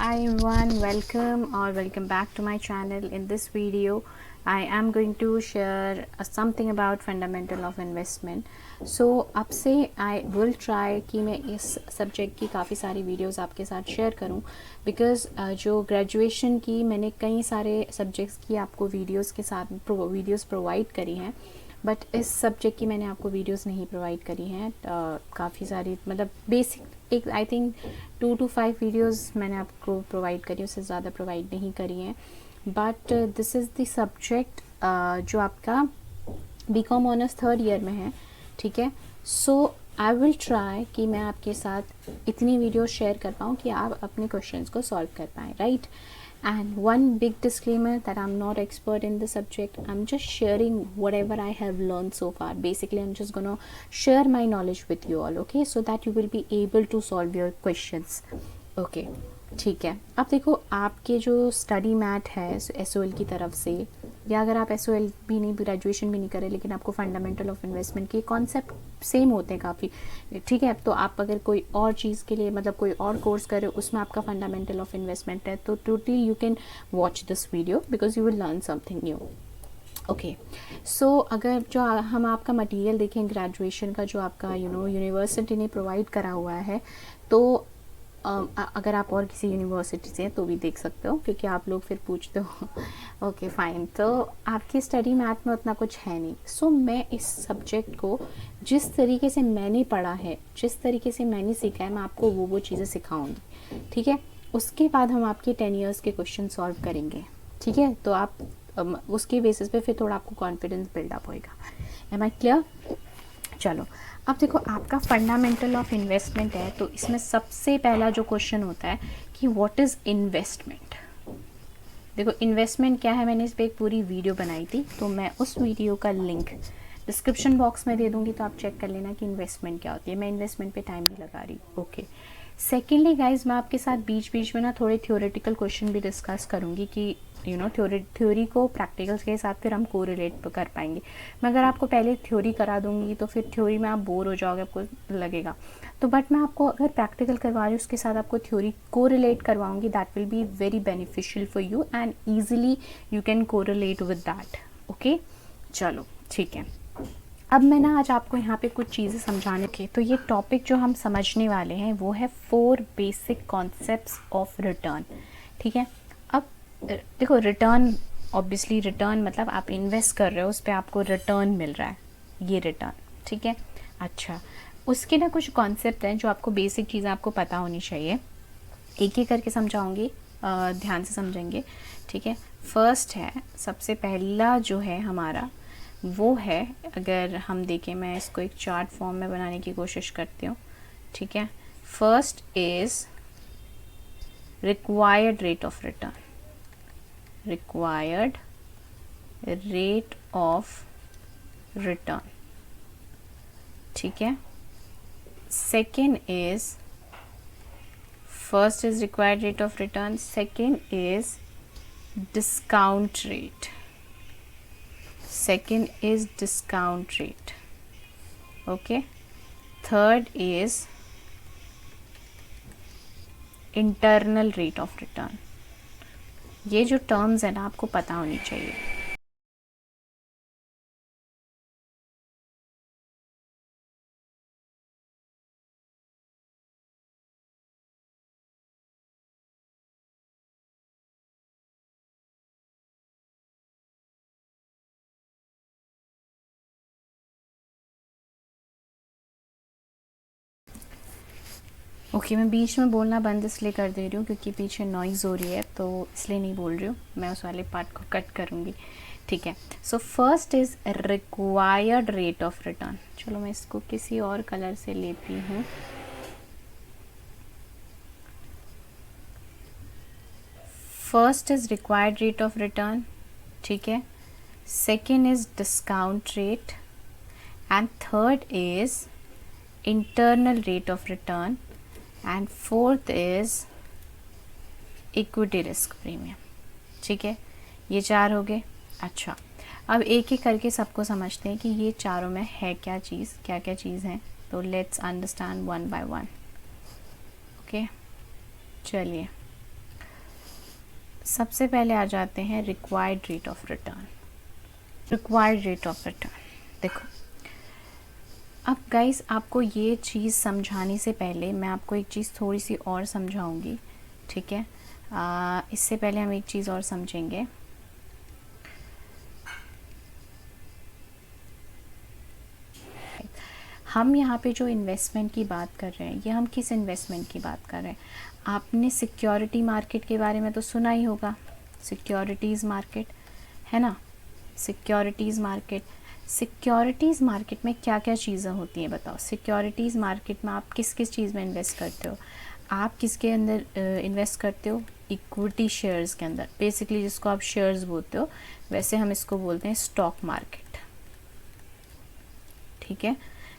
Hi everyone, welcome or welcome back to my channel. In this video I am going to share something about fundamental of investment. So अब से I will try कि मैं इस subject की काफ़ी सारी videos आपके साथ शेयर करूं, बिकॉज़ जो ग्रेजुएशन की मैंने कई सारे सब्जेक्ट्स की आपको वीडियोस के साथ वीडियोस प्रोवाइड करी हैं, बट इस सब्जेक्ट की मैंने आपको वीडियोस नहीं प्रोवाइड करी हैं. काफ़ी सारी मतलब बेसिक एक आई थिंक 2 to 5 वीडियोस मैंने आपको प्रोवाइड करी, उससे ज़्यादा प्रोवाइड नहीं करी हैं. But this is the subject जो आपका बीकॉम ऑनर्स थर्ड ईयर में है. ठीक है, सो आई विल ट्राई कि मैं आपके साथ इतनी वीडियो शेयर कर पाऊँ कि आप अपने क्वेश्चंस को सॉल्व कर पाएँ, right. And one big disclaimer that I'm not expert in the subject. I'm just sharing whatever I have learned so far. Basically, I'm just gonna share my knowledge with you all, okay? So that you will be able to solve your questions. Okay, ठीक है. अब देखो, आपके जो study mat है SOL की तरफ से, या अगर आप SOL भी नहीं, ग्रेजुएशन भी नहीं करें, लेकिन आपको फंडामेंटल ऑफ इन्वेस्टमेंट के कॉन्सेप्ट सेम होते हैं काफ़ी, ठीक है. तो आप अगर कोई और चीज़ के लिए मतलब कोई और कोर्स करें, उसमें आपका फंडामेंटल ऑफ इन्वेस्टमेंट है, तो totally you can watch this video because you will learn something new. Okay, so अगर जो हम आपका मटेरियल देखें ग्रेजुएशन का, जो आपका यूनिवर्सिटी ने प्रोवाइड करा हुआ है, तो अगर आप और किसी यूनिवर्सिटी से हैं तो भी देख सकते हो, क्योंकि आप लोग फिर पूछते हो. ओके फाइन, तो आपकी स्टडी मैथ में उतना कुछ है नहीं. सो मैं इस सब्जेक्ट को जिस तरीके से मैंने पढ़ा है, जिस तरीके से मैंने सीखा है, मैं आपको वो चीज़ें सिखाऊंगी. ठीक है, उसके बाद हम आपके 10 ईयर्स के क्वेश्चन सॉल्व करेंगे. ठीक है, तो आप उसके बेसिस पे फिर थोड़ा आपको कॉन्फिडेंस बिल्डअप होएगा. Am I clear? चलो, अब देखो, आपका फंडामेंटल ऑफ इन्वेस्टमेंट है, तो इसमें सबसे पहला जो क्वेश्चन होता है कि व्हाट इज़ इन्वेस्टमेंट. देखो, इन्वेस्टमेंट क्या है, मैंने इस पर एक पूरी वीडियो बनाई थी, तो मैं उस वीडियो का लिंक डिस्क्रिप्शन बॉक्स में दे दूँगी, तो आप चेक कर लेना कि इन्वेस्टमेंट क्या होती है. मैं इन्वेस्टमेंट पे टाइम नहीं लगा रही. ओके, सेकेंडली गाइज, मैं आपके साथ बीच बीच में ना थोड़े थ्योरेटिकल क्वेश्चन भी डिस्कस करूँगी कि थ्योरी को प्रैक्टिकल्स के साथ फिर हम कोरिलेट कर पाएंगे. मैं अगर आपको पहले थ्योरी करा दूंगी तो फिर थ्योरी में आप बोर हो जाओगे, आपको लगेगा. तो बट मैं आपको अगर प्रैक्टिकल करवा रही हूँ, उसके साथ आपको थ्योरी कोरिलेट करवाऊंगी. That will be very beneficial for you and easily you can correlate with that. Okay, चलो ठीक है. अब मैं ना आज आपको यहाँ पे कुछ चीज़ें समझाने के, तो ये टॉपिक जो हम समझने वाले हैं वो है 4 बेसिक कॉन्सेप्ट्स ऑफ रिटर्न. ठीक है, अब देखो, रिटर्न ऑब्वियसली, रिटर्न मतलब आप इन्वेस्ट कर रहे हो, उस पर आपको रिटर्न मिल रहा है, ये रिटर्न. ठीक है, अच्छा, उसके ना कुछ कॉन्सेप्ट हैं जो आपको बेसिक चीज़ें आपको पता होनी चाहिए. एक एक करके समझाऊंगी, ध्यान से समझेंगे. ठीक है, फर्स्ट है, सबसे पहला जो है हमारा वो है, अगर हम देखें, मैं इसको एक चार्ट फॉर्म में बनाने की कोशिश करती हूँ. ठीक है, first is required rate of return. Required rate of return. ठीक है, second is, first is required rate of return, second is discount rate. Second is discount rate. Okay, third is internal rate of return. ये जो terms है ना, आपको पता होनी चाहिए. ओके, मैं बीच में बोलना बंद इसलिए कर दे रही हूँ क्योंकि पीछे नॉइज़ हो रही है, तो इसलिए नहीं बोल रही हूँ. मैं उस वाले पार्ट को कट करूँगी. ठीक है, so first is required rate of return. चलो मैं इसको किसी और कलर से लेती हूँ. First is required rate of return. ठीक है, second is discount rate, and third is internal rate of return, and fourth is equity risk premium. ठीक है, ये 4 हो गए. अच्छा, अब एक एक करके सबको समझते हैं कि ये चारों में है क्या चीज़, क्या क्या चीज़ है. तो let's understand one by one. Okay, चलिए, सबसे पहले आ जाते हैं required rate of return. Required rate of return देखो, अब गाइस आपको ये चीज़ समझाने से पहले मैं आपको एक चीज़ थोड़ी सी और समझाऊंगी, ठीक है। इससे पहले हम एक चीज़ और समझेंगे। हम यहाँ पे जो इन्वेस्टमेंट की बात कर रहे हैं, ये हम किस इन्वेस्टमेंट की बात कर रहे हैं? आपने सिक्योरिटी मार्केट के बारे में तो सुना ही होगा, सिक्योरिटीज़ मार्केट, है ना। सिक्योरिटीज़ मार्केट में क्या क्या चीज़ें होती हैं बताओ। सिक्योरिटीज़ मार्केट में आप किस किस चीज़ में इन्वेस्ट करते हो? आप किसके अंदर इन्वेस्ट करते हो? इक्विटी शेयर्स के अंदर, बेसिकली जिसको आप शेयर्स बोलते हो, वैसे हम इसको बोलते हैं स्टॉक मार्केट, ठीक है।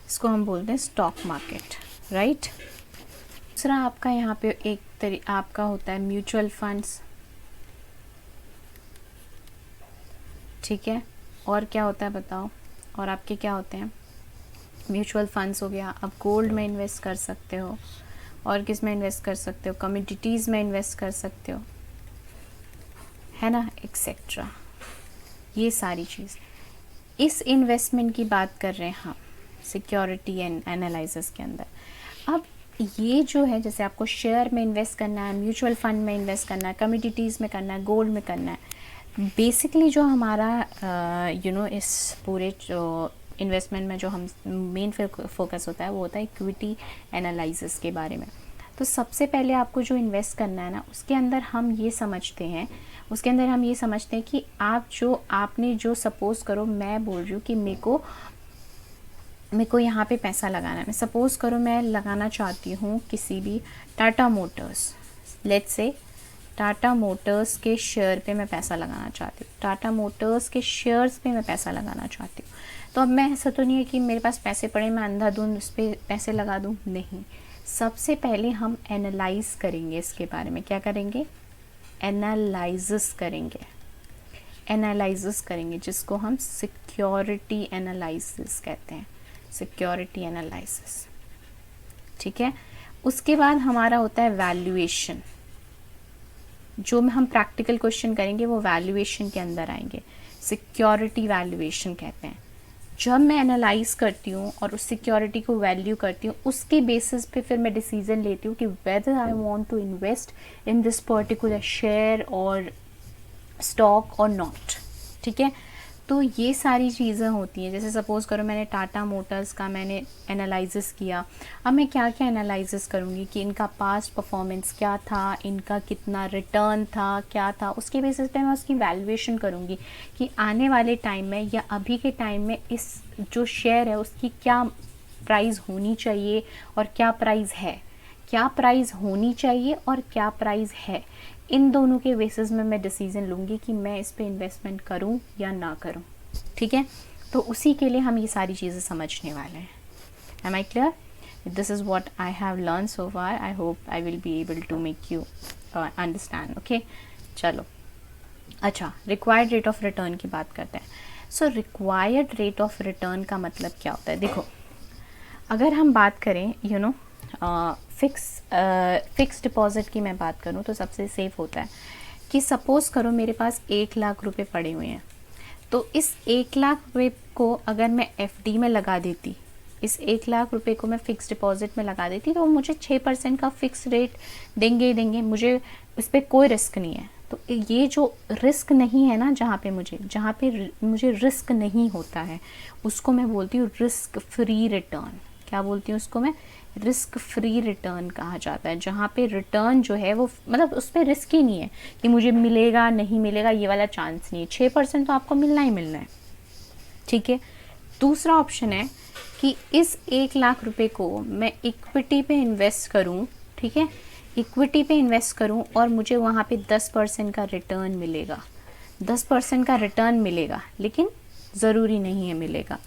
इसको हम बोलते हैं स्टॉक मार्केट, राइट। दूसरा आपका यहाँ पे आपका होता है म्यूचुअल फंड्स, ठीक है। और क्या होता है बताओ, और आपके क्या होते हैं? म्यूचुअल फंड्स हो गया। आप गोल्ड में इन्वेस्ट कर सकते हो, और किस में इन्वेस्ट कर सकते हो? कमोडिटीज़ में इन्वेस्ट कर सकते हो, है ना, एक्सेट्रा। ये सारी चीज़, इस इन्वेस्टमेंट की बात कर रहे हैं हम सिक्योरिटी एंड एनालिसिस के अंदर। अब ये जो है, जैसे आपको शेयर में इन्वेस्ट करना है, म्यूचुअल फंड में इन्वेस्ट करना है, कमोडिटीज़ में करना है, गोल्ड में करना है, बेसिकली जो हमारा इस पूरे जो इन्वेस्टमेंट में जो हम मेन फोकस होता है वो होता है इक्विटी एनालिसिस के बारे में। तो सबसे पहले आपको जो इन्वेस्ट करना है ना, उसके अंदर हम ये समझते हैं कि आपने जो सपोज़ करो, मैं बोल रही हूँ कि मेरे को यहाँ पे पैसा लगाना है। मैं सपोज़ करो मैं लगाना चाहती हूँ किसी भी Tata Motors, let's say Tata Motors के शेयर पे मैं पैसा लगाना चाहती हूँ, टाटा मोटर्स के शेयर्स पे मैं पैसा लगाना चाहती हूँ। तो अब मैं, ऐसा तो नहीं है कि मेरे पास पैसे पड़े मैं अंधाधुंध उस पर पैसे लगा दूँ, नहीं। सबसे पहले हम एनालाइज करेंगे इसके बारे में। क्या करेंगे? एनालिसिस करेंगे, जिसको हम सिक्योरिटी एनालिसिस कहते हैं, सिक्योरिटी एनालिसिस, ठीक है। उसके बाद हमारा होता है वैल्यूएशन। जो हम प्रैक्टिकल क्वेश्चन करेंगे वो वैल्यूएशन के अंदर आएंगे, सिक्योरिटी वैल्यूएशन कहते हैं। जब मैं एनालाइज करती हूँ और उस सिक्योरिटी को वैल्यू करती हूँ, उसके बेसिस पे फिर मैं डिसीजन लेती हूँ कि whether I want to invest in this particular share और स्टॉक और नॉट, ठीक है। तो ये सारी चीज़ें होती हैं। जैसे सपोज़ करो मैंने टाटा मोटर्स का मैंने एनालिसिस किया, अब मैं क्या क्या एनालिसिस करूँगी कि इनका पास्ट परफॉर्मेंस क्या था, इनका कितना रिटर्न था, क्या था, उसके बेसिस पे मैं उसकी वैल्यूएशन करूँगी कि आने वाले टाइम में या अभी के टाइम में इस जो शेयर है उसकी क्या प्राइस होनी चाहिए और क्या प्राइस है, क्या प्राइस होनी चाहिए और क्या प्राइस है। इन दोनों के बेसिस में मैं डिसीजन लूँगी कि मैं इस पे इन्वेस्टमेंट करूँ या ना करूँ, ठीक है। तो उसी के लिए हम ये सारी चीज़ें समझने वाले हैं। Am I clear? This is what I have learn so far. I hope I will be able to make you understand, okay. चलो, अच्छा, रिक्वायर्ड रेट ऑफ रिटर्न की बात करते हैं। So required rate of return का मतलब क्या होता है? देखो, अगर हम बात करें फिक्स डिपॉजिट की मैं बात करूं तो सबसे सेफ़ होता है कि सपोज़ करो मेरे पास 1 लाख रुपए पड़े हुए हैं, तो इस 1 लाख रुपए को अगर मैं एफडी में लगा देती, इस 1 लाख रुपए को मैं फ़िक्स डिपॉजिट में लगा देती, तो मुझे 6% का फ़िक्स रेट देंगे ही देंगे, मुझे उस पर कोई रिस्क नहीं है। तो ये जो रिस्क नहीं है ना, जहाँ पे मुझे रिस्क नहीं होता है, उसको मैं बोलती हूँ रिस्क फ्री रिटर्न। क्या बोलती हूँ उसको मैं? रिस्क फ्री रिटर्न कहा जाता है, जहाँ पे रिटर्न जो है वो मतलब उस पर रिस्क ही नहीं है कि मुझे मिलेगा नहीं मिलेगा, ये वाला चांस नहीं है। 6% तो आपको मिलना ही मिलना है, ठीक है। दूसरा ऑप्शन है कि इस 1 लाख रुपए को मैं इक्विटी पे इन्वेस्ट करूँ, ठीक है, इक्विटी पे इन्वेस्ट करूँ और मुझे वहाँ पे 10% का रिटर्न मिलेगा, 10% का रिटर्न मिलेगा, लेकिन ज़रूरी नहीं है मिलेगा।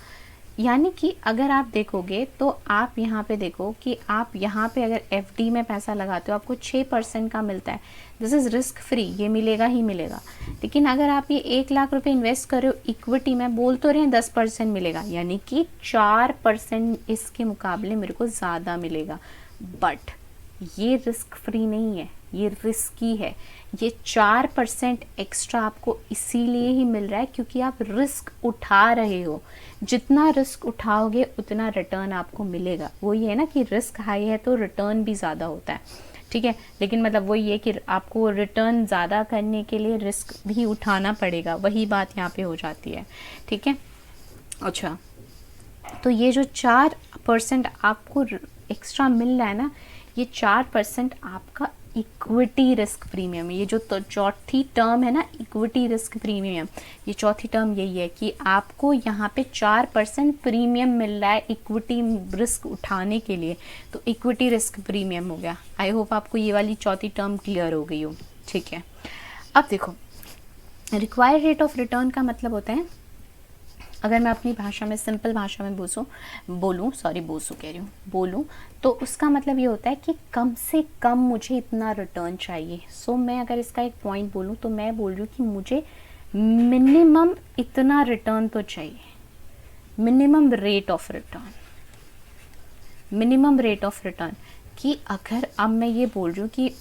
यानी कि अगर आप देखोगे तो आप यहाँ पे देखो कि आप यहाँ पे अगर एफडी में पैसा लगाते हो आपको 6% का मिलता है, दिस इज़ रिस्क फ्री, ये मिलेगा ही मिलेगा। लेकिन अगर आप ये 1 लाख रुपए इन्वेस्ट कर रहे हो इक्विटी में, बोल तो रहे हैं 10% मिलेगा, यानी कि 4% इसके मुकाबले मेरे को ज़्यादा मिलेगा, बट ये रिस्क फ्री नहीं है, ये रिस्की है। ये 4% एक्स्ट्रा आपको इसीलिए ही मिल रहा है क्योंकि आप रिस्क उठा रहे हो। जितना रिस्क उठाओगे उतना रिटर्न आपको मिलेगा। वो ये है ना कि रिस्क हाई है तो रिटर्न भी ज़्यादा होता है, ठीक है। लेकिन मतलब वो ये कि आपको रिटर्न ज़्यादा करने के लिए रिस्क भी उठाना पड़ेगा, वही बात यहाँ पे हो जाती है, ठीक है। अच्छा, तो ये जो 4% आपको एक्स्ट्रा मिल रहा है ना, ये 4% आपका इक्विटी रिस्क प्रीमियम है। ये जो तो चौथी टर्म है ना, इक्विटी रिस्क प्रीमियम, ये चौथी टर्म यही है कि आपको यहाँ पे 4% प्रीमियम मिल रहा है इक्विटी रिस्क उठाने के लिए। तो इक्विटी रिस्क प्रीमियम हो गया। आई होप आपको ये वाली चौथी टर्म क्लियर हो गई हो, ठीक है। अब देखो, रिक्वायर्ड रेट ऑफ रिटर्न का मतलब होता है, अगर मैं अपनी भाषा में, सिंपल भाषा में बोलूँ तो उसका मतलब ये होता है कि कम से कम मुझे इतना रिटर्न चाहिए। सो मैं अगर इसका एक पॉइंट बोलूँ तो मैं बोल रही हूँ कि मुझे मिनिमम इतना रिटर्न तो चाहिए। मिनिमम रेट ऑफ रिटर्न कि अगर अब मैं ये बोल रही हूँ कि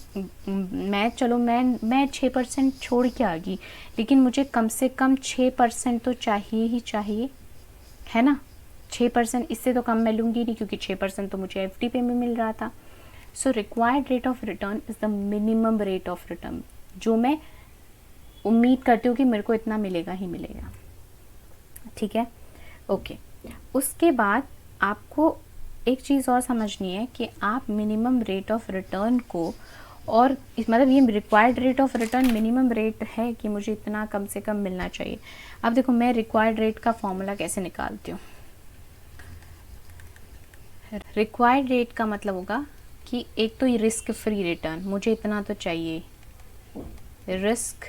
मैं 6% छोड़ के आ गई, लेकिन मुझे कम से कम 6% तो चाहिए ही चाहिए, है ना। 6%, इससे तो कम मैं लूँगी नहीं क्योंकि 6% तो मुझे FD पे भी मिल रहा था। So required rate of return is the minimum rate of return, जो मैं उम्मीद करती हूँ कि मेरे को इतना मिलेगा ही मिलेगा, ठीक है। ओके, उसके बाद आपको एक चीज़ और समझनी है कि आप मिनिमम रेट ऑफ रिटर्न को, और मतलब ये required rate of return minimum rate है कि मुझे इतना कम से कम मिलना चाहिए। अब देखो, मैं रिक्वायर्ड रेट का फॉर्मूला कैसे निकालती हूँ। रिक्वायर्ड रेट का मतलब होगा कि एक तो ये रिस्क फ्री रिटर्न, मुझे इतना तो चाहिए, रिस्क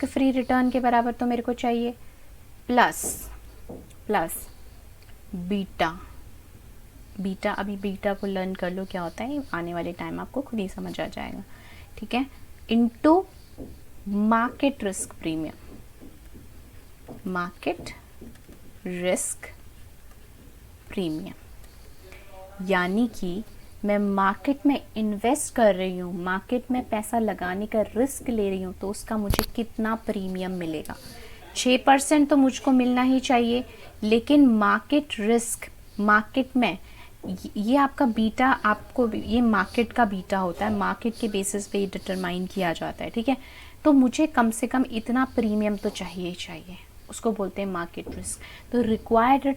फ्री रिटर्न के बराबर तो मेरे को चाहिए, प्लस बीटा। अभी बीटा को लर्न कर लो क्या होता है, आने वाले टाइम आपको खुद ही समझ आ जाएगा, ठीक है। इनटू मार्केट रिस्क प्रीमियम, यानी कि मैं मार्केट में इन्वेस्ट कर रही हूँ, मार्केट में पैसा लगाने का रिस्क ले रही हूँ, तो उसका मुझे कितना प्रीमियम मिलेगा। 6% तो मुझको मिलना ही चाहिए, लेकिन मार्केट में ये आपका बीटा, आपको ये मार्केट का बीटा होता है, मार्केट के बेसिस पे ये डिटरमाइन किया जाता है, ठीक है। तो मुझे कम से कम इतना प्रीमियम तो चाहिए ही चाहिए, उसको बोलते हैं मार्केट रिस्क। तो रिक्वायर्ड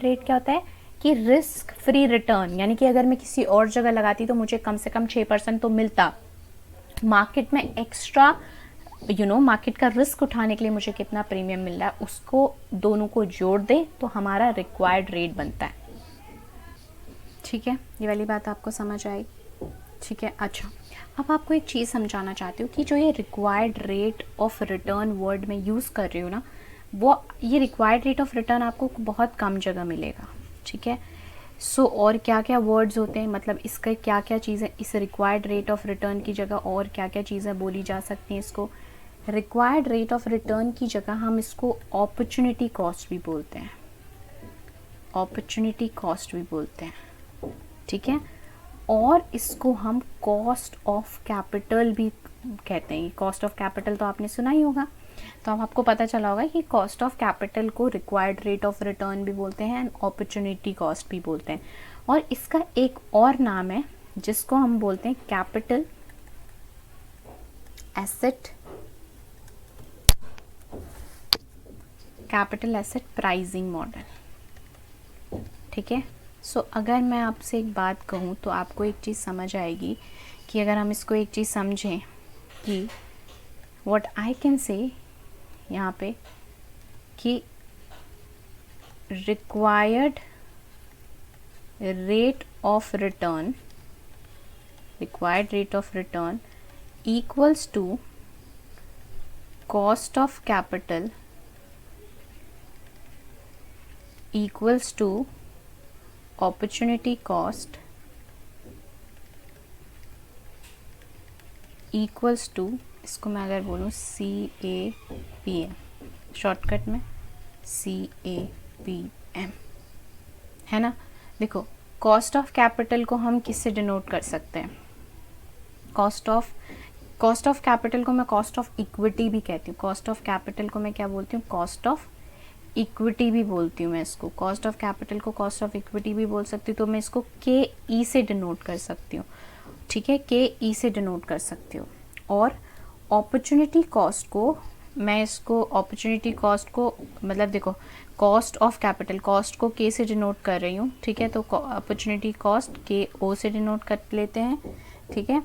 रेट क्या होता है कि रिस्क फ्री रिटर्न, यानी कि अगर मैं किसी और जगह लगाती तो मुझे कम से कम 6% तो मिलता। मार्केट में एक्स्ट्रा मार्केट का रिस्क उठाने के लिए मुझे कितना प्रीमियम मिल रहा है, उसको दोनों को जोड़ दे तो हमारा रिक्वायर्ड रेट बनता है, ठीक है। ये वाली बात आपको समझ आई, ठीक है। अच्छा, अब आपको एक चीज़ समझाना चाहती हूँ कि जो ये required rate of return word में यूज़ कर रही हूँ ना, वो ये रिक्वायर्ड रेट ऑफ रिटर्न आपको बहुत कम जगह मिलेगा, ठीक है। सो और क्या क्या वर्ड्स होते हैं, मतलब इसका क्या क्या चीज़ें इस रिक्वायर्ड रेट ऑफ रिटर्न की जगह और क्या क्या चीज़ें बोली जा सकती हैं। इसको रिक्वायर्ड रेट ऑफ रिटर्न की जगह हम इसको अपॉर्चुनिटी कॉस्ट भी बोलते हैं, ठीक है। और इसको हम कॉस्ट ऑफ कैपिटल भी कहते हैं। कॉस्ट ऑफ कैपिटल तो आपने सुना ही होगा, तो अब आपको पता चला होगा कि कॉस्ट ऑफ कैपिटल को रिक्वायर्ड रेट ऑफ रिटर्न भी बोलते हैं एंड अपॉर्चुनिटी कॉस्ट भी बोलते हैं। और इसका एक और नाम है जिसको हम बोलते हैं कैपिटल एसेट प्राइसिंग मॉडल, ठीक है। सो अगर मैं आपसे एक बात कहूँ तो आपको एक चीज़ समझ आएगी कि अगर हम इसको एक चीज़ समझें कि व्हाट आई कैन से यहाँ पे कि required rate of return equals to cost of capital equals to opportunity cost equals to, इसको मैं अगर बोलूँ CAPM, शॉर्टकट में CAPM, है ना। देखो, कॉस्ट ऑफ कैपिटल को हम किससे डिनोट कर सकते हैं? कॉस्ट ऑफ कैपिटल को मैं कॉस्ट ऑफ इक्विटी भी कहती हूँ। कॉस्ट ऑफ कैपिटल को मैं क्या बोलती हूँ? कॉस्ट ऑफ इक्विटी भी बोलती हूँ मैं इसको। कॉस्ट ऑफ कैपिटल को कॉस्ट ऑफ इक्विटी भी बोल सकती हूँ। तो मैं इसको के ई से डिनोट कर सकती हूँ, ठीक है, के ई से डिनोट कर सकती हूँ। और अपॉर्चुनिटी कॉस्ट को मैं इसको अपॉर्चुनिटी कॉस्ट को मतलब देखो, कॉस्ट ऑफ कैपिटल कॉस्ट को के से डिनोट कर रही हूँ, ठीक है, तो अपॉर्चुनिटी कॉस्ट के ओ से डिनोट कर लेते हैं, ठीक है।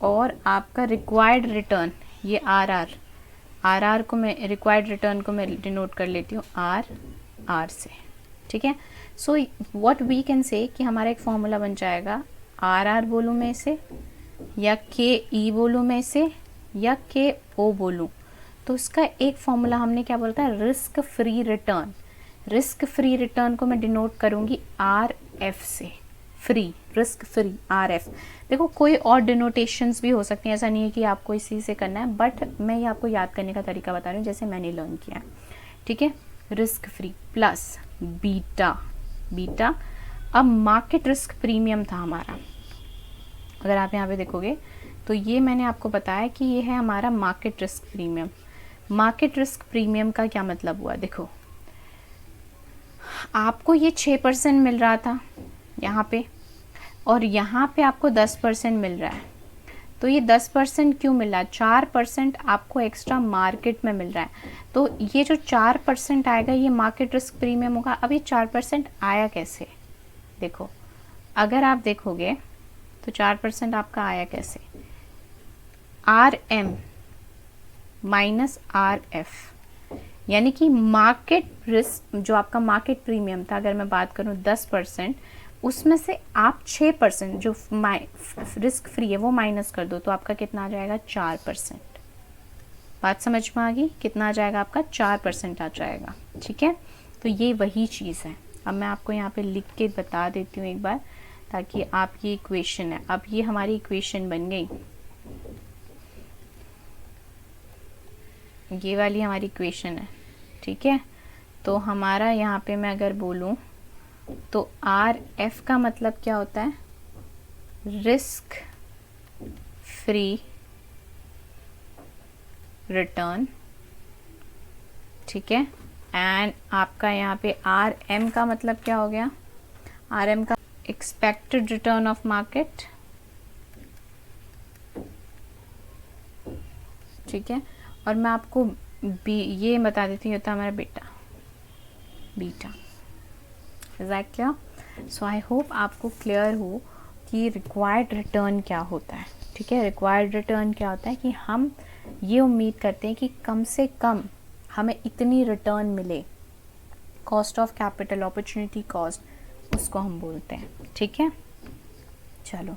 और आपका रिक्वायर्ड रिटर्न, ये आर को मैं रिक्वायर्ड रिटर्न को मैं डिनोट कर लेती हूँ आर से, ठीक है। So what we can say कि हमारा एक फॉर्मूला बन जाएगा, आर बोलूँ मैं इसे, या के ई बोलूँ मैं इसे, या के ओ बोलूँ, तो इसका एक फॉर्मूला हमने क्या बोलता है? Risk free return. Risk free return को मैं डिनोट करूँगी आर एफ से, free, risk free, R F. देखो कोई और डिनोटेशंस भी हो सकती हैं, ऐसा नहीं है कि आपको इसी से करना है, बट मैं ये आपको याद करने का तरीका बता रही हूँ जैसे मैंने लर्न किया, ठीक है। Risk free plus beta. अब मार्केट रिस्क प्रीमियम था हमारा, अगर आप यहाँ पे देखोगे तो ये मैंने आपको बताया कि ये है हमारा market risk premium. Market risk premium का क्या मतलब हुआ? देखो आपको ये 6% मिल रहा था यहाँ पे, और यहाँ पे आपको 10% मिल रहा है। तो ये 10% क्यों मिल रहा है? 4% आपको एक्स्ट्रा मार्केट में मिल रहा है। तो ये जो 4% आएगा ये मार्केट रिस्क प्रीमियम होगा। अब ये 4% आया कैसे? देखो अगर आप देखोगे तो 4% आपका आया कैसे? R M minus R F, यानी कि मार्केट रिस्क जो आपका मार्केट प्रीमियम था, अगर मैं बात करूं 10%, उसमें से आप 6% जो रिस्क फ्री है वो माइनस कर दो, तो आपका कितना आ जाएगा? 4%। बात समझ में आ गई? कितना आ जाएगा आपका? 4% आ जाएगा, ठीक है। तो ये वही चीज़ है। अब मैं आपको यहाँ पे लिख के बता देती हूँ एक बार, ताकि आप ये इक्वेशन है, अब ये हमारी इक्वेशन बन गई, ये वाली हमारी इक्वेशन है, ठीक है। तो हमारा यहाँ पे मैं अगर बोलूँ तो आर एफ का मतलब क्या होता है? रिस्क फ्री रिटर्न, ठीक है। एंड आपका यहाँ पे आर एम का मतलब क्या हो गया? आर एम का एक्सपेक्टेड रिटर्न ऑफ मार्केट, ठीक है। और मैं आपको ये बता देती हूँ, होता है हमारा beta. Is that clear? So I hope आपको क्लियर हो कि रिक्वायर्ड रिटर्न क्या होता है, ठीक है। रिक्वायर्ड रिटर्न क्या होता है कि हम ये उम्मीद करते हैं कि कम से कम हमें इतनी रिटर्न मिले। Cost of capital, opportunity cost, उसको हम बोलते हैं, ठीक है। चलो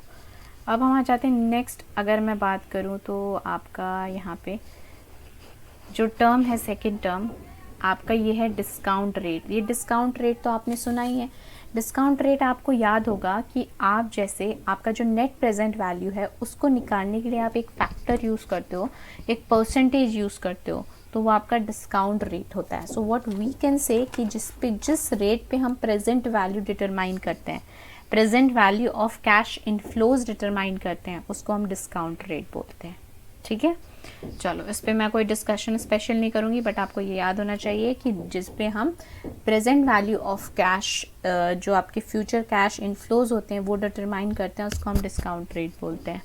अब हम आ जाते हैं नेक्स्ट। अगर मैं बात करूँ तो आपका यहाँ पे जो टर्म है, सेकंड टर्म आपका ये है डिस्काउंट रेट। ये डिस्काउंट रेट तो आपने सुना ही है। डिस्काउंट रेट आपको याद होगा कि आप जैसे आपका जो नेट प्रेजेंट वैल्यू है उसको निकालने के लिए आप एक फैक्टर यूज़ करते हो, एक परसेंटेज यूज़ करते हो, तो वो आपका डिस्काउंट रेट होता है। So what we can say कि जिस रेट पे हम प्रेजेंट वैल्यू डिटरमाइन करते हैं, present value of cash inflows determine करते हैं, उसको हम डिस्काउंट रेट बोलते हैं, ठीक है। चलो इस पे मैं कोई डिस्कशन स्पेशल नहीं करूँगी, बट आपको ये याद होना चाहिए कि जिस पे हम प्रेजेंट वैल्यू ऑफ कैश, जो आपके फ्यूचर कैश इनफ्लोज होते हैं वो डिटरमाइन करते हैं, उसको हम डिस्काउंट रेट बोलते हैं।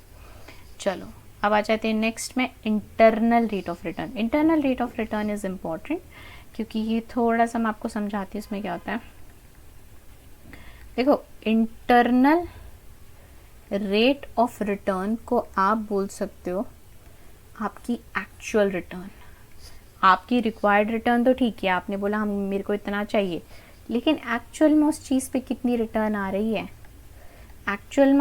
चलो अब आ जाते हैं नेक्स्ट में internal rate of return. Internal rate of return is important क्योंकि ये थोड़ा सा मैं आपको समझाती हूँ इसमें क्या होता है। देखो इंटरनल रेट ऑफ रिटर्न को आप बोल सकते हो आपकी एक्चुअल रिटर्न। आपकी रिक्वायर्ड रिटर्न तो ठीक है, आपने बोला हम मेरे को इतना चाहिए, लेकिन एक्चुअल में उस चीज़ पे कितनी रिटर्न आ रही है, एक्चुअल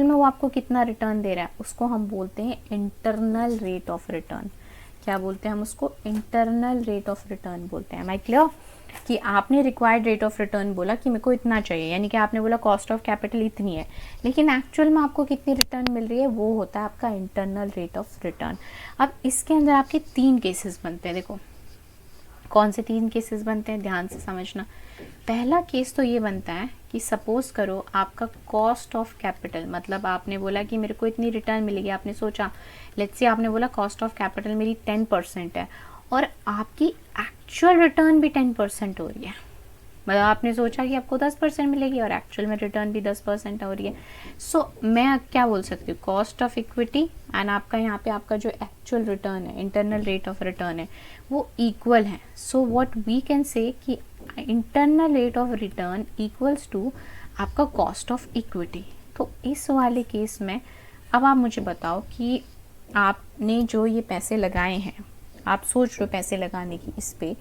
में वो आपको कितना रिटर्न दे रहा है, उसको हम बोलते हैं इंटरनल रेट ऑफ रिटर्न। क्या बोलते हैं हम उसको? इंटरनल रेट ऑफ रिटर्न बोलते हैं। Am I clear? कि आपने रिक्वायर्ड रेट ऑफ रिटर्न बोला कि मेरे को इतना चाहिए, यानी कि आपने बोला कॉस्ट ऑफ कैपिटल इतनी है, लेकिन एक्चुअल में आपको कितनी रिटर्न मिल रही है, वो होता है आपका इंटरनल रेट ऑफ रिटर्न। अब इसके अंदर आपके 3 केसेस बनते हैं। देखो कौन से 3 केसेस बनते हैं, ध्यान से समझना। पहला केस तो ये बनता है कि सपोज करो आपका कॉस्ट ऑफ कैपिटल, मतलब आपने बोला कि मेरे को इतनी रिटर्न मिलेगी, आपने सोचा, लेट्स से आपने बोला कॉस्ट ऑफ कैपिटल मेरी 10% है और आपकी एक्चुअल रिटर्न भी 10% हो रही है। मतलब आपने सोचा कि आपको 10% मिलेगी और एक्चुअल में रिटर्न भी 10% हो रही है। सो मैं क्या बोल सकती हूँ, कॉस्ट ऑफ इक्विटी एंड आपका यहाँ पे आपका जो एक्चुअल रिटर्न है, इंटरनल रेट ऑफ रिटर्न है, वो इक्वल है। So what we can say कि internal rate of return equals to आपका कॉस्ट ऑफ इक्विटी। तो इस वाले केस में अब आप मुझे बताओ कि आपने जो ये पैसे लगाए हैं, आप सोच रहे हो पैसे लगाने की इस पे,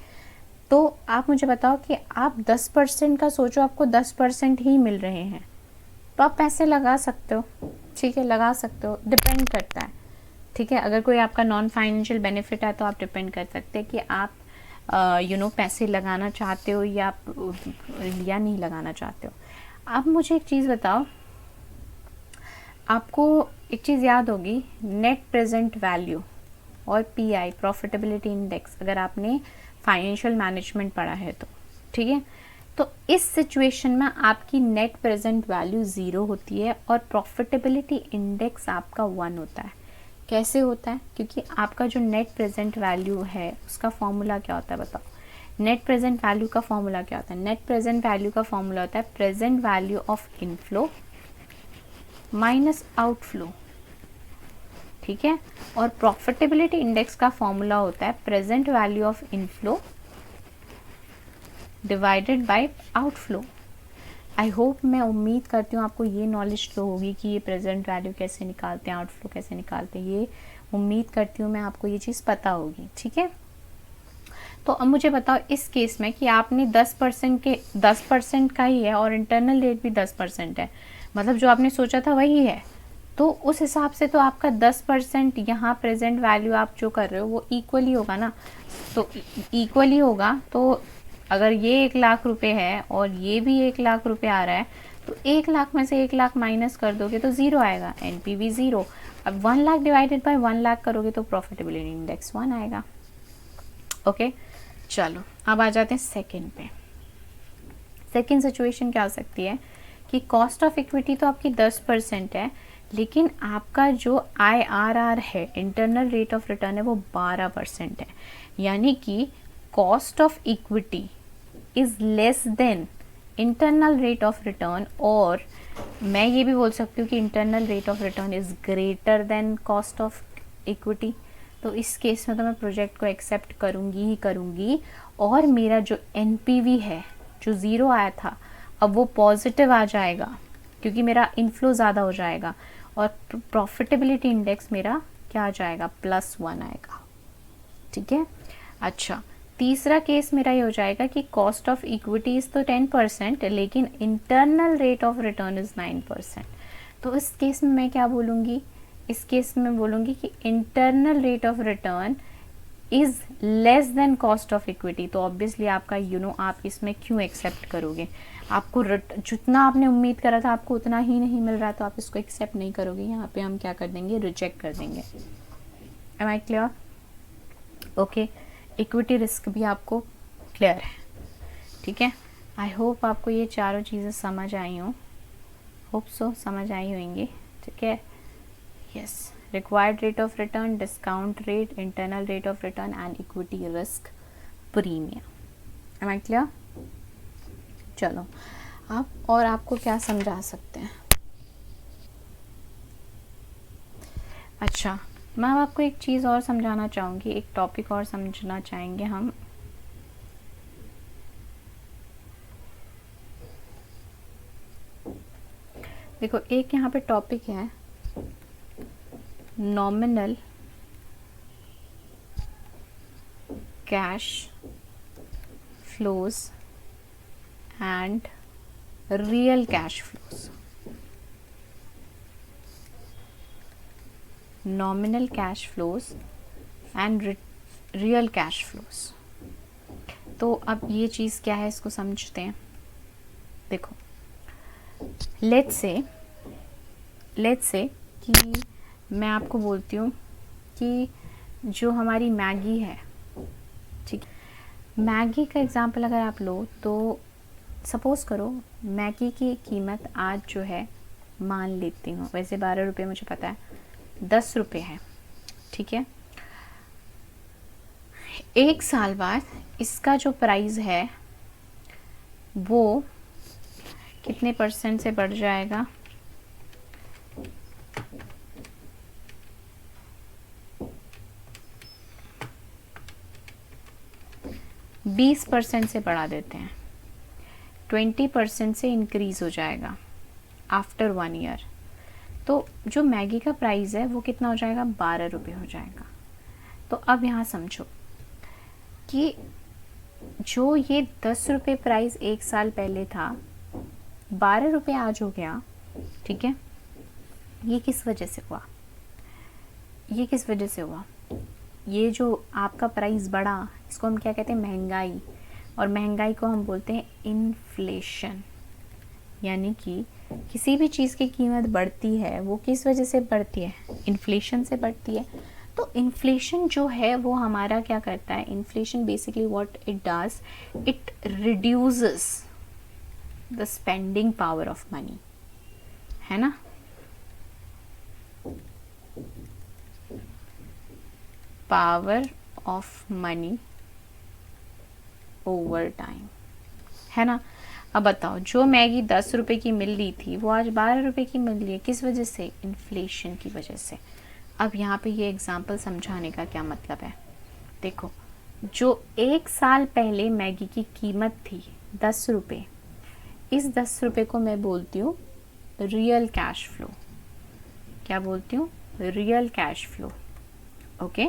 तो आप मुझे बताओ कि आप 10% का सोचो, आपको 10% ही मिल रहे हैं तो आप पैसे लगा सकते हो, ठीक है, लगा सकते हो, डिपेंड करता है, ठीक है। अगर कोई आपका नॉन फाइनेंशियल बेनिफिट है तो आप डिपेंड कर सकते हैं कि आप पैसे लगाना चाहते हो या नहीं लगाना चाहते हो। अब मुझे एक चीज़ बताओ, आपको एक चीज़ याद होगी, नेट प्रेजेंट वैल्यू और पीआई, प्रॉफिटेबिलिटी इंडेक्स, अगर आपने फाइनेंशियल मैनेजमेंट पढ़ा है तो, ठीक है। तो इस सिचुएशन में आपकी नेट प्रेजेंट वैल्यू 0 होती है और प्रॉफिटेबिलिटी इंडेक्स आपका 1 होता है। कैसे होता है? क्योंकि आपका जो नेट प्रेजेंट वैल्यू है उसका फॉर्मूला क्या होता है बताओ। नेट प्रेजेंट वैल्यू का फॉर्मूला क्या होता है? नेट प्रेजेंट वैल्यू का फॉर्मूला होता है present value of inflow minus outflow, ठीक है। और प्रॉफिटेबिलिटी इंडेक्स का फॉर्मूला होता है present value of inflow divided by outflow. I hope, मैं उम्मीद करती हूँ आपको ये नॉलेज तो होगी कि ये प्रेजेंट वैल्यू कैसे निकालते हैं, आउटफ्लो कैसे निकालते हैं, ये उम्मीद करती हूँ मैं आपको ये चीज़ पता होगी, ठीक है। तो अब मुझे बताओ इस केस में कि आपने 10% का ही है और इंटरनल रेट भी 10% है, मतलब जो आपने सोचा था वही है, तो उस हिसाब से तो आपका 10% यहाँ प्रेजेंट वैल्यू आप जो कर रहे हो वो इक्वली होगा ना। तो इक्वली होगा, तो अगर ये 1,00,000 रुपये है और ये भी 1,00,000 रुपये आ रहा है तो 1,00,000 में से 1,00,000 माइनस कर दोगे तो 0 आएगा, एनपीवी 0। अब 1,00,000 डिवाइडेड बाय 1,00,000 करोगे तो प्रॉफिटेबिलिटी इंडेक्स 1 आएगा। ओके, चलो अब आ जाते हैं सेकेंड पे। सेकेंड सिचुएशन क्या हो सकती है कि कॉस्ट ऑफ इक्विटी तो आपकी 10% है, लेकिन आपका जो IRR है, इंटरनल रेट ऑफ रिटर्न है, वो 12% है। यानी कि cost of equity is less than internal rate of return, और मैं ये भी बोल सकती हूँ कि internal rate of return is greater than cost of equity. तो इस केस में तो मैं प्रोजेक्ट को एक्सेप्ट करूँगी ही करूँगी, और मेरा जो NPV है जो 0 आया था अब वो पॉजिटिव आ जाएगा क्योंकि मेरा इनफ्लो ज़्यादा हो जाएगा, और प्रॉफिटेबिलिटी इंडेक्स मेरा क्या आ जाएगा, +1 आएगा, ठीक है। अच्छा, तीसरा केस मेरा ये हो जाएगा कि कॉस्ट ऑफ इक्विटीज तो 10% लेकिन internal rate of return is 9%। तो इस केस में मैं क्या बोलूँगी, इस केस में बोलूँगी कि internal rate of return is less than cost of equity. तो ऑब्वियसली आपका आप इसमें क्यों एक्सेप्ट करोगे, आपको जितना आपने उम्मीद करा था आपको उतना ही नहीं मिल रहा, तो आप इसको एक्सेप्ट नहीं करोगे, यहाँ पे हम क्या कर देंगे, रिजेक्ट कर देंगे। Am I clear? Okay, equity risk भी आपको क्लियर है, ठीक है। आई होप आपको ये चारों चीज़ें समझ आई हों, होप सो समझ आई होंगी, ठीक है। Yes, required rate of return, discount rate, internal rate of return and equity risk premium. Am I clear? चलो आप और आपको क्या समझा सकते हैं। अच्छा, मैं आपको एक चीज़ और समझाना चाहूँगी, एक टॉपिक और समझना चाहेंगे हम। देखो, एक यहाँ पे टॉपिक है nominal cash flows and real cash flows. Nominal cash flows and real cash flows. तो अब ये चीज़ क्या है, इसको समझते हैं। देखो, लेट्स से कि मैं आपको बोलती हूँ कि जो हमारी मैगी है, ठीक, मैगी का एग्ज़ाम्पल अगर आप लो तो सपोज़ करो मैगी की कीमत आज जो है, मान लेती हूँ, वैसे 12 रुपये मुझे पता है, 10 रुपये है, ठीक है। 1 साल बाद इसका जो प्राइस है वो कितने % से बढ़ जाएगा? 20% से बढ़ा देते हैं, 20% से इंक्रीज़ हो जाएगा आफ्टर 1 ईयर। तो जो मैगी का प्राइस है वो कितना हो जाएगा? 12 रुपये हो जाएगा। तो अब यहाँ समझो कि जो ये 10 रुपये प्राइस 1 साल पहले था, 12 रुपये आज हो गया, ठीक है। ये किस वजह से हुआ? ये किस वजह से हुआ? ये जो आपका प्राइस बढ़ा, इसको हम क्या कहते हैं? महंगाई। और महंगाई को हम बोलते हैं इन्फ्लेशन। यानी कि किसी भी चीज़ की कीमत बढ़ती है वो किस वजह से बढ़ती है? इन्फ्लेशन से बढ़ती है। तो इन्फ्लेशन जो है वो हमारा क्या करता है? Inflation basically what it does, it reduces the spending power of money, है ना। Power of money over time, है ना। अब बताओ, जो मैगी 10 रुपए की मिल रही थी वो आज 12 रुपए की मिल रही है, किस वजह से? इन्फ्लेशन की वजह से। अब यहाँ पे ये एग्जाम्पल समझाने का क्या मतलब है? देखो, जो 1 साल पहले मैगी की कीमत थी 10 रुपये, इस 10 रुपये को मैं बोलती हूँ रियल कैश फ्लो। क्या बोलती हूँ? Real cash flow, okay.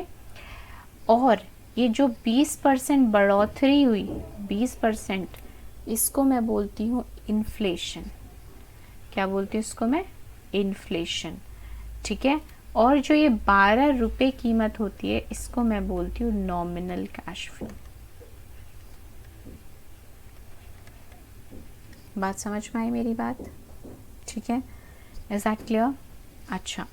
और ये जो 20% बढ़ोतरी हुई, 20%, इसको मैं बोलती हूँ इन्फ्लेशन। क्या बोलती हूँ इसको मैं? इन्फ्लेशन, ठीक है। और जो ये 12 रुपये कीमत होती है, इसको मैं बोलती हूँ नॉमिनल कैश फ्लो। बात समझ में आई मेरी बात? ठीक है, इज दैट क्लियर? अच्छा,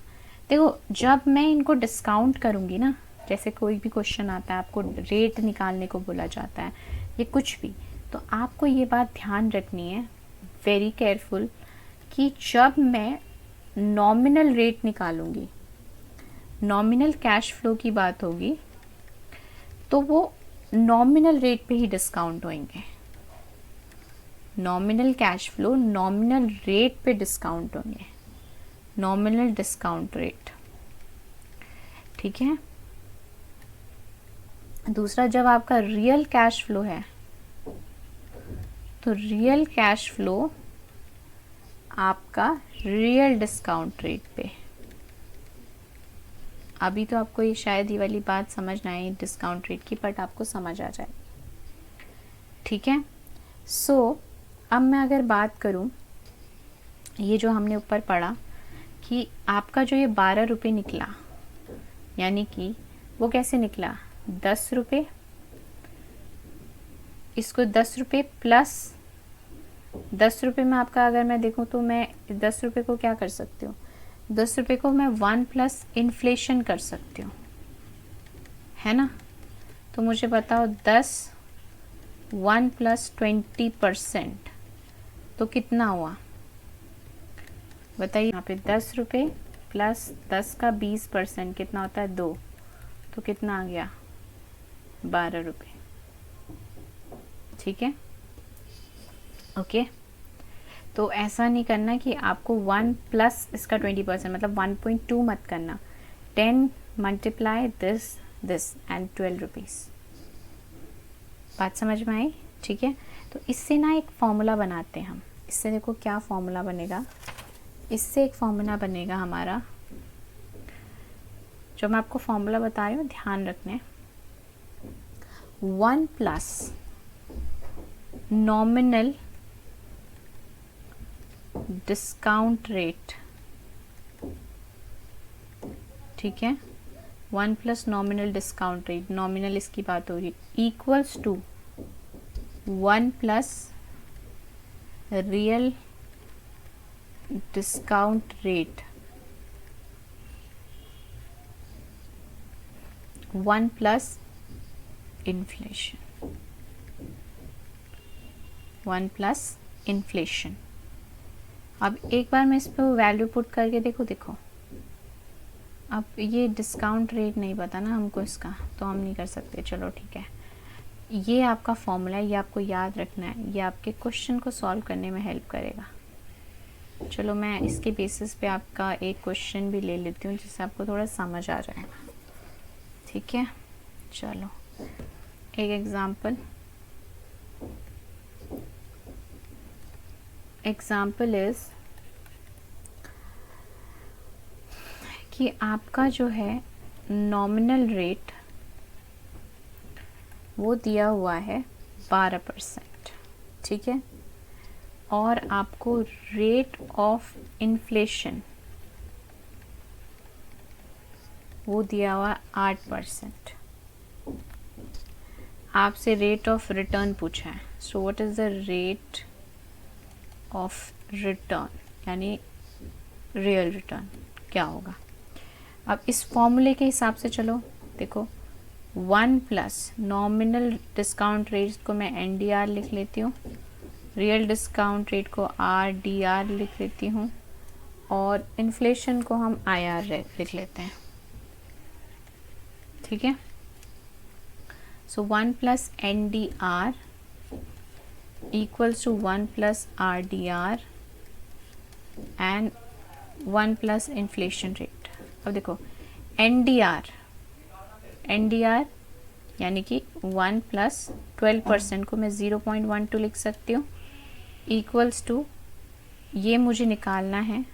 देखो, जब मैं इनको डिस्काउंट करूँगी ना, जैसे कोई भी क्वेश्चन आता है, आपको रेट निकालने को बोला जाता है, ये कुछ भी, तो आपको ये बात ध्यान रखनी है वेरी केयरफुल कि जब मैं नॉमिनल रेट निकालूंगी, नॉमिनल कैश फ्लो की बात होगी, तो वो नॉमिनल रेट पे ही डिस्काउंट होंगे। Nominal cash flow nominal rate पे डिस्काउंट होंगे, नॉमिनल डिस्काउंट रेट, ठीक है। दूसरा, जब आपका रियल कैश फ्लो है, तो रियल कैश फ्लो आपका रियल डिस्काउंट रेट पे। अभी तो आपको ये शायद ये वाली बात समझ ना आए डिस्काउंट रेट की, बट आपको समझ आ जाए, ठीक है। सो अब मैं अगर बात करूं, ये जो हमने ऊपर पढ़ा कि आपका जो ये 12 रुपये निकला, यानी कि वो कैसे निकला? 10 रुपये, इसको 10 रुपये प्लस 10 रुपये में आपका अगर मैं देखूं तो मैं 10 रुपये को क्या कर सकती हूँ? 10 रुपये को मैं 1 प्लस इन्फ्लेशन कर सकती हूँ, है ना। तो मुझे बताओ 10 1 प्लस 20%, तो कितना हुआ? बताइए। यहाँ पे 10 रुपये प्लस 10 का 20% कितना होता है? 2, तो कितना आ गया? 12 रुपये, ठीक है, ओके। तो ऐसा नहीं करना कि आपको 1 प्लस इसका 20%, मतलब 1.2 मत करना, 10 मल्टीप्लाई दिस एंड 12 रुपीज़। बात समझ में आई? ठीक है। तो इससे ना एक फॉर्मूला बनाते हैं हम। इससे देखो क्या फॉर्मूला बनेगा। इससे एक फॉर्मूला बनेगा हमारा, जो मैं आपको फॉर्मूला बता रही हूँ, ध्यान रखने। 1 प्लस नॉमिनल डिस्काउंट रेट, ठीक है, 1 plus nominal discount rate, nominal इसकी बात हो रही, equals to 1 plus real discount rate, 1 plus inflation. 1 plus inflation. अब एक बार मैं इस पर वैल्यू पुट करके देखो। अब ये डिस्काउंट रेट नहीं पता ना हमको इसका, तो हम नहीं कर सकते। चलो ठीक है, ये आपका फॉर्मूला है, ये आपको याद रखना है, ये आपके क्वेश्चन को सॉल्व करने में हेल्प करेगा। चलो मैं इसके बेसिस पे आपका एक क्वेश्चन भी ले लेती हूँ जिससे आपको थोड़ा समझ आ जाएगा। ठीक है, चलो एक एग्जाम्पल इज कि आपका जो है नॉमिनल रेट वो दिया हुआ है 12%, ठीक है, और आपको रेट ऑफ इन्फ्लेशन वो दिया हुआ 8%। आपसे रेट ऑफ रिटर्न पूछा है। So what is the rate of return, यानी रियल रिटर्न क्या होगा। अब इस फॉर्मूले के हिसाब से चलो देखो, 1 प्लस नॉमिनल डिस्काउंट रेट को मैं NDR लिख लेती हूँ, रियल डिस्काउंट रेट को RDR लिख लेती हूँ, और इन्फ्लेशन को हम IR लिख लेते हैं। ठीक है, so 1 plus NDR equals to 1 plus RDR and 1 plus inflation rate. अब देखो NDR यानी कि 1 प्लस 12% को मैं 0.12 लिख सकती हूँ, इक्वल्स टू ये मुझे निकालना है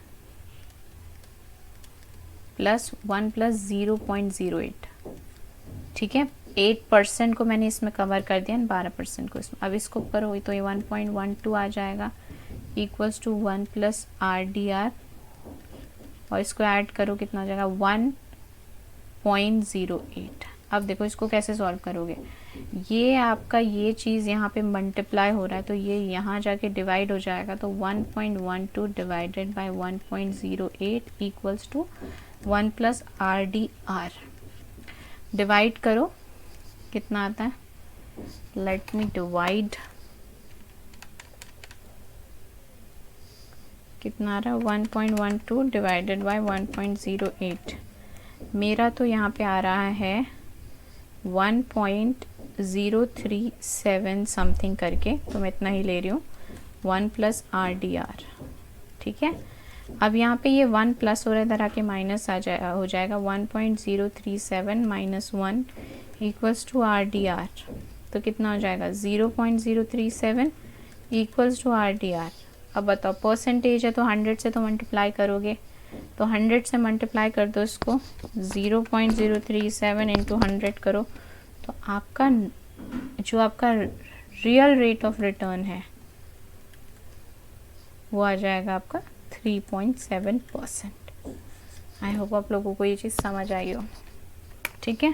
प्लस 1 प्लस 0.08। ठीक है, 8% को मैंने इसमें कवर कर दिया, 12% को इसमें। अब इसको करो तो ये 1.12 आ जाएगा, इक्वल्स टू 1 प्लस RDR, और इसको ऐड करो कितना हो जाएगा 1.08। अब देखो इसको कैसे सॉल्व करोगे, ये आपका ये चीज़ यहाँ पे मल्टीप्लाई हो रहा है तो ये यहाँ जाके डिवाइड हो जाएगा, तो 1.12 divided by 1.08 equals to 1 plus RDR। Divide करो कितना आता है, लेट मी डिवाइड, कितना आ रहा है 1.12 डिवाइडेड बाय 1.08। मेरा तो यहाँ पे आ रहा है 1.037 समथिंग करके, तो मैं इतना ही ले रही हूँ 1 प्लस RDR। ठीक है, अब यहाँ पे ये 1 प्लस हो रहा है, इधर आके माइनस हो जाएगा 1.037 माइनस 1 इक्वल्स टू RDR, तो कितना हो जाएगा 0.037 इक्वल्स टू RDR। अब बताओ परसेंटेज है तो 100 से तो मल्टीप्लाई करोगे, तो 100 से मल्टीप्लाई कर दो इसको, 0.037 इंटू 100 करो, तो आपका जो आपका रियल रेट ऑफ रिटर्न है वो आ जाएगा आपका 3.7%। आई होप आप लोगों को ये चीज़ समझ आई हो। ठीक है,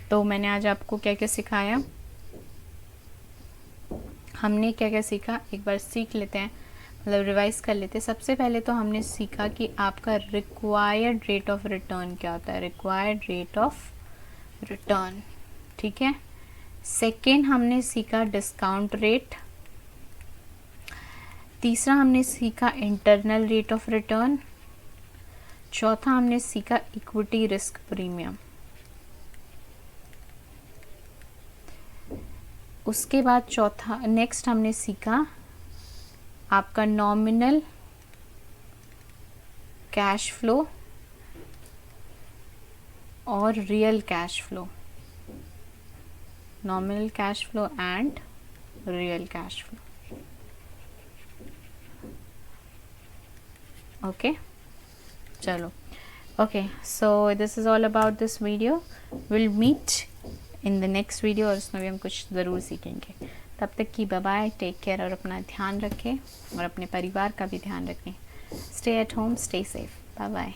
तो मैंने आज आपको क्या क्या सिखाया, हमने क्या क्या सीखा एक बार सीख लेते हैं, मतलब रिवाइज कर लेते हैं। सबसे पहले तो हमने सीखा कि आपका रिक्वायर्ड रेट ऑफ रिटर्न क्या होता है, रिक्वायर्ड रेट ऑफ रिटर्न। ठीक है, सेकेंड हमने सीखा डिस्काउंट रेट, तीसरा हमने सीखा इंटरनल रेट ऑफ रिटर्न, चौथा हमने सीखा इक्विटी रिस्क प्रीमियम। उसके बाद नेक्स्ट हमने सीखा आपका नॉमिनल कैश फ्लो और real cash flow, nominal cash flow and real cash flow. Okay, चलो, okay, so this is all about this video. Will meet in the next video, और उसमें भी हम कुछ ज़रूर सीखेंगे। तब तक की बाय बाय, टेक केयर, और अपना ध्यान रखें और अपने परिवार का भी ध्यान रखें। Stay at home, stay safe, bye bye.